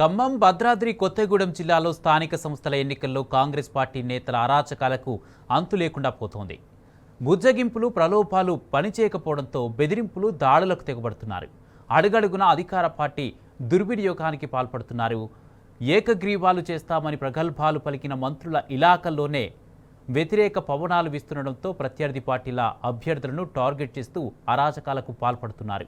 ఖమ్మం, భద్రాద్రి కొత్తగూడెం జిల్లాలో స్థానిక సంస్థల ఎన్నికల్లో కాంగ్రెస్ పార్టీ నేతల అరాచకాలకు అంతు లేకుండా పోతోంది. బుజ్జగింపులు, ప్రలోభాలు పనిచేయకపోవడంతో బెదిరింపులు, దాడులకు తెగబడుతున్నారు. అడుగడుగున అధికార పార్టీ దుర్వినియోగానికి పాల్పడుతున్నారు. ఏకగ్రీవాలు చేస్తామని ప్రగల్భాలు పలికిన మంత్రుల ఇలాకాల్లోనే వ్యతిరేక పవనాలు వీస్తుండటంతో ప్రత్యర్థి పార్టీల అభ్యర్థులను టార్గెట్ చేస్తూ అరాచకాలకు పాల్పడుతున్నారు.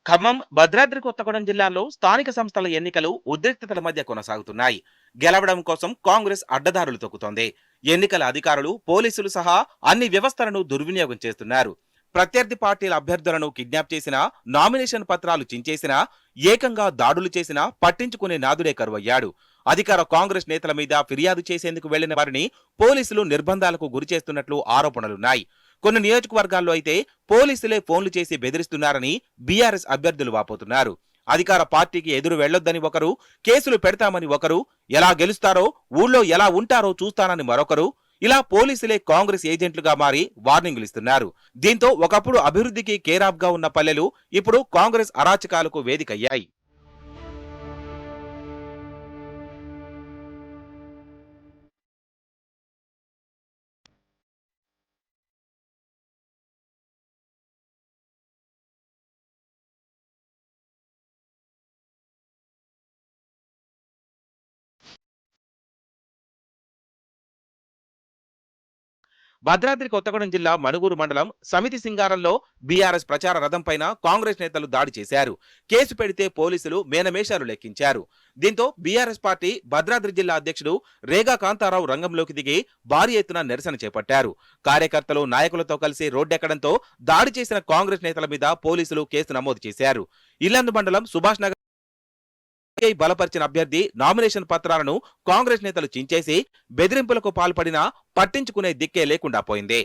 ఖమ్మం, భద్రాద్రి కొత్తగూడెం జిల్లాల్లో స్థానిక సంస్థల ఎన్నికలు ఉద్రిక్తతల మధ్య కొనసాగుతున్నాయి. గెలవడం కోసం కాంగ్రెస్ అడ్డదారులు తొక్కుతోంది. ఎన్నికల అధికారులు, పోలీసులు సహా అన్ని వ్యవస్థలను దుర్వినియోగం చేస్తున్నారు. ప్రత్యర్థి పార్టీల అభ్యర్థులను కిడ్నాప్ చేసినా, నామినేషన్ పత్రాలు చించేసినా, ఏకంగా దాడులు చేసినా పట్టించుకునే నాదుడే కరువయ్యాడు. అధికార కాంగ్రెస్ నేతల మీద ఫిర్యాదు చేసేందుకు వెళ్లిన వారిని పోలీసులు నిర్బంధాలకు గురి చేస్తున్నట్లు ఆరోపణలున్నాయి. కొన్ని నియోజకవర్గాల్లో అయితే పోలీసులే ఫోన్లు చేసి బెదిరిస్తున్నారని బీఆర్ఎస్ అభ్యర్థులు వాపోతున్నారు. అధికార పార్టీకి ఎదురు వెళ్లొద్దని ఒకరు, కేసులు పెడతామని ఒకరు, ఎలా గెలుస్తారో, ఊళ్ళో ఎలా ఉంటారో చూస్తానని మరొకరు, ఇలా పోలీసులే కాంగ్రెస్ ఏజెంట్లుగా మారి వార్నింగులు ఇస్తున్నారు. దీంతో ఒకప్పుడు అభివృద్ధికి కేరాఫ్ గా ఉన్న పల్లెలు ఇప్పుడు కాంగ్రెస్ అరాచకాలకు వేదికయ్యాయి. భద్రాద్రి కొత్తగూడెం జిల్లా మనుగూరు మండలం సమితి సింగారంలో బీఆర్ఎస్ ప్రచార రథం పైన కాంగ్రెస్ నేతలు దాడి చేశారు. కేసు పెడితే పోలీసులు మేనమేషాలు లెక్కించారు. దీంతో బీఆర్ఎస్ పార్టీ భద్రాద్రి జిల్లా అధ్యక్షుడు రేగా కాంతారావు రంగంలోకి దిగి భారీ ఎత్తున నిరసన చేపట్టారు. కార్యకర్తలు, నాయకులతో కలిసి రోడ్డెక్కడంతో దాడి చేసిన కాంగ్రెస్ నేతల మీద పోలీసులు కేసు నమోదు చేశారు. ఇల్లందు మండలం సుభాష్ నగర్ బలపరిచిన అభ్యర్థి నామినేషన్ పత్రాలను కాంగ్రెస్ నేతలు చించేసి బెదిరింపులకు పాల్పడినా పట్టించుకునే దిక్కే లేకుండా పోయింది.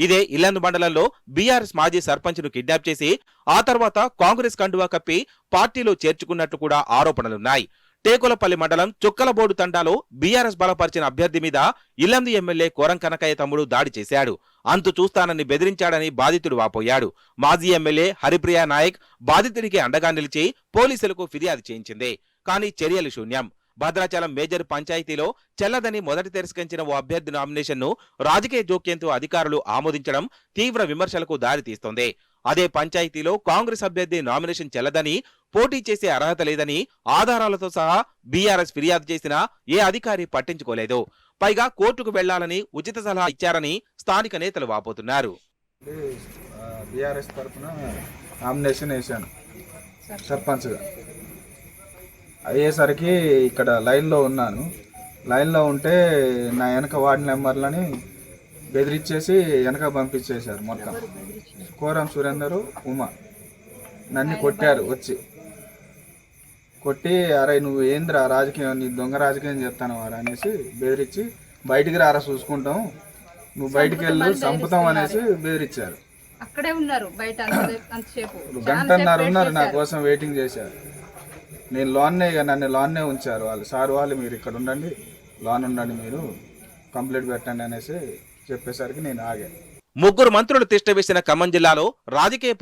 ఇదే ఇల్లందు మండలంలో బీఆర్ఎస్ మాజీ సర్పంచ్ ను కిడ్నాప్ చేసి ఆ తర్వాత కాంగ్రెస్ కండువా కప్పి పార్టీలో చేర్చుకున్నట్టు కూడా ఆరోపణలున్నాయి. టేకులపల్లి మండలం చుక్కలబోడు తండాలో బీఆర్ఎస్ బలపరిచిన అభ్యర్థి మీద ఇల్లందు ఎమ్మెల్యే కోరం కనకయ్య తమ్ముడు దాడి చేశాడు. అంతు చూస్తానని బెదిరించాడని బాధితుడు వాపోయాడు. మాజీ ఎమ్మెల్యే హరిప్రియా నాయక్ బాధితుడికి అండగా నిలిచి పోలీసులకు ఫిర్యాదు చేయించింది. కానీ చర్యలు శూన్యం. భద్రాచలం మేజర్ పంచాయతీలో చెల్లదని మొదటి తిరస్కరించిన ఓ అభ్యర్థి నామినేషన్ ను రాజకీయ జోక్యంతో అధికారులు ఆమోదించడం తీవ్ర విమర్శలకు దారితీస్తోంది. అదే పంచాయతీలో కాంగ్రెస్ అభ్యర్థి నామినేషన్ చెల్లదని, పోటీ చేసే అర్హత లేదని ఆధారాలతో సహా బీఆర్ఎస్ ఫిర్యాదు చేసినా ఏ అధికారి పట్టించుకోలేదు. పైగా కోర్టుకు వెళ్లాలని ఉచిత సలహా ఇచ్చారని స్థానిక నేతలు వాపోతున్నారు. బీఆర్ఎస్ తరఫున నామినేషన్ వేశాను సర్పంచ్గా. అయ్యేసరికి ఇక్కడ లైన్లో ఉన్నాను. లైన్లో ఉంటే నా వెనక వార్డు మెంబర్లని బెదిరించేసి వెనక పంపించేశారు. మొత్తం కోరం సురేందరు, ఉమా నన్ను కొట్టారు. వచ్చి కొట్టి, అరే నువ్వు ఏంద్రా రాజకీయం, నీ దొంగ రాజకీయం చెప్తాను వారు అనేసి బెదిరించి, బయటికి రారా చూసుకుంటాం, నువ్వు బయటికి వెళ్ళు చంపుతాం అనేసి బెదిరించారు. అక్కడే ఉన్నారు బయట గంటన్నర ఉన్నారు, నా కోసం వెయిటింగ్ చేశారు. నేను నన్ను లోన్నే ఉంచారు వాళ్ళు. సార్ వాళ్ళు మీరు ఇక్కడ ఉండండి, లోన్ ఉండండి, మీరు కంప్లీట్ పెట్టండి అనేసి చెప్పేసరికి నేను ఆగాను. ముగ్గురు మంత్రులు తిష్ట వేసిన ఖమ్మం జిల్లాలో రాజకీయ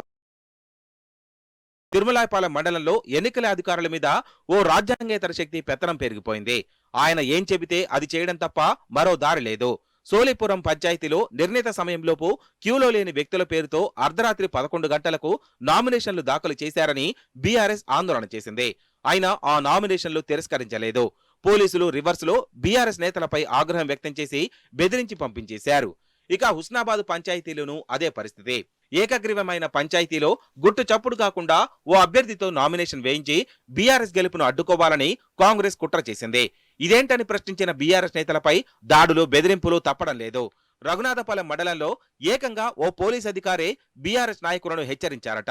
తిరుమలాయపాలెం మండలంలో ఎన్నికల అధికారుల మీద ఓ రాజ్యాంగేతర శక్తి పెత్తనం పెరిగిపోయింది. ఆయన ఏం చెబితే అది చేయడం తప్ప మరో దారి లేదు. సోలిపురం పంచాయతీలో నిర్ణీత సమయంలోపు క్యూలో లేని వ్యక్తుల పేరుతో అర్ధరాత్రి 11 గంటలకు నామినేషన్లు దాఖలు చేశారని బీఆర్ఎస్ ఆందోళన చేసింది. అయినా ఆ నామినేషన్లు తిరస్కరించలేదు. పోలీసులు రివర్స్ లో బీఆర్ఎస్ నేతలపై ఆగ్రహం వ్యక్తం చేసి బెదిరించి పంపించేశారు. ఇక హుస్నాబాద్ పంచాయతీలోనూ అదే పరిస్థితి. ఏకగ్రీవమైన పంచాయతీలో గుట్టు చప్పుడు కాకుండా ఓ అభ్యర్థితో నామినేషన్ వేయించి బీఆర్ఎస్ గెలుపును అడ్డుకోవాలని కాంగ్రెస్ కుట్ర చేసింది. ఇదేంటని ప్రశ్నించిన బీఆర్ఎస్ నేతలపై దాడులు, బెదిరింపులు తప్పడం లేదు. రఘునాథపాలెం మండలంలో ఏకంగా ఓ పోలీస్ అధికారే బీఆర్ఎస్ నాయకులను హెచ్చరించారట.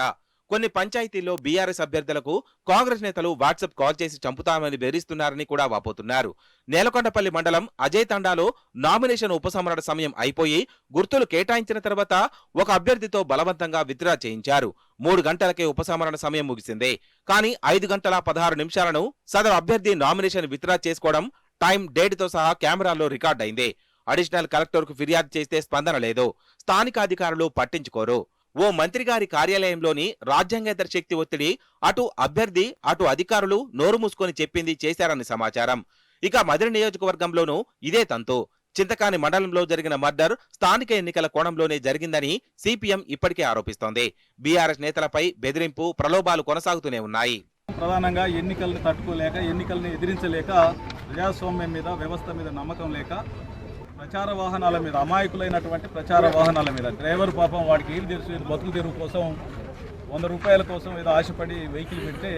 కొన్ని పంచాయతీల్లో బీఆర్ఎస్ అభ్యర్థులకు కాంగ్రెస్ నేతలు వాట్సాప్ కాల్ చేసి చంపుతామని బెదిరిస్తున్నారని కూడా వాపోతున్నారు. నేలకొండపల్లి మండలం అజయ్ తండాలో నామినేషన్ ఉపసంహరణ సమయం అయిపోయి గుర్తులు కేటాయించిన తర్వాత ఒక అభ్యర్థితో బలవంతంగా విత్డ్రా చేయించారు. 3 గంటలకే ఉపసంహరణ సమయం ముగిసింది. కానీ 5 గంటల 16 నిమిషాలను సదరు అభ్యర్థి నామినేషన్ విత్డ్రా చేసుకోవడం టైం డేట్తో సహా కెమెరాల్లో రికార్డ్ అయింది. అడిషనల్ కలెక్టర్కు ఫిర్యాదు చేస్తే స్పందన లేదు. స్థానిక అధికారులు పట్టించుకోరు. ఓ మంత్రి గారి కార్యాలయంలోని రాజ్యాంగేతర శక్తి ఒత్తిడి అటు అభ్యర్థి అటు అధికారులు నోరు మూసుకొని చెప్పింది చేశారని సమాచారం. ఇక మదిరి నియోజకవర్గంలోనూ ఇదే తంతు. చింతకాని మండలంలో జరిగిన మర్డర్ స్థానిక ఎన్నికల కోణంలోనే జరిగిందని సిపిఎం ఇప్పటికే ఆరోపిస్తోంది. బీఆర్ఎస్ నేతలపై బెదిరింపు ప్రలోభాలు కొనసాగుతూనే ఉన్నాయి. ప్రధానంగా ఎన్నికలను తట్టుకోలేక, ఎన్నికలను ఎదిరించలేక, ప్రజాస్వామ్యం మీద, వ్యవస్థ మీద నమ్మకం లేక ప్రచార వాహనాల మీద, అమాయకులైనటువంటి ప్రచార వాహనాల మీద డ్రైవర్ పాపం వాడికి ఏం తెలుసు, బతుకు తెరువు కోసం 100 రూపాయల కోసం ఏదో ఆశపడి వెహికల్ పెడితే